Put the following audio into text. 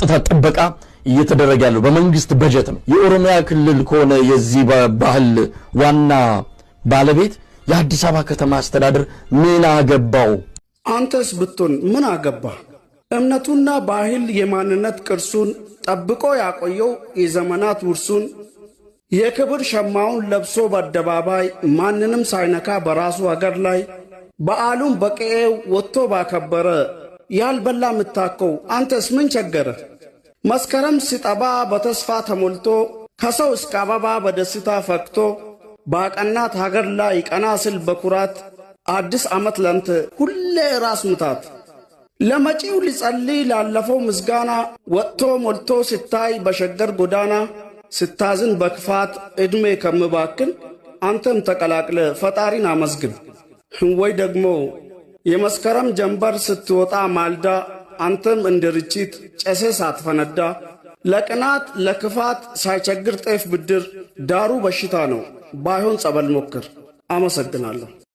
የጸጥታ ጥበቃ እየተደረገ ያለው በመንግስት በጀት ነው። የኦሮሚያ ክልል ከሆነ የዚህ ባህል ዋና ባለቤት የአዲስ አበባ ከተማ አስተዳደር ምን አገባው? አንተስ ብትሆን ምን አገባ? እምነቱና ባህል የማንነት ቅርሱን ጠብቆ ያቆየው የዘመናት ውርሱን የክብር ሸማውን ለብሶ በአደባባይ ማንንም ሳይነካ በራሱ ሀገር ላይ በዓሉን በቀዬው ወጥቶ ባከበረ ያልበላ ምታከው አንተስ ምን ቸገረ? መስከረም ሲጠባ በተስፋ ተሞልቶ ከሰው እስከ አበባ በደስታ ፈክቶ ባቀናት ሀገር ላይ ቀና ስል በኩራት አዲስ ዓመት ለንተ ሁሌ ራስ ምታት ለመጪው ሊጸልይ ላለፈው ምስጋና ወጥቶ ሞልቶ ሲታይ በሸገር ጎዳና ስታዝን በክፋት ዕድሜ ከምባክን አንተም ተቀላቅለ ፈጣሪን አመስግን። ወይ ደግሞ የመስከረም ጀንበር ስትወጣ ማልዳ አንተም እንደ ርችት ጨሴ ሳትፈነዳ ለቅናት ለክፋት ሳይቸግር ጤፍ ብድር ዳሩ በሽታ ነው ባይሆን ጸበል ሞክር። አመሰግናለሁ።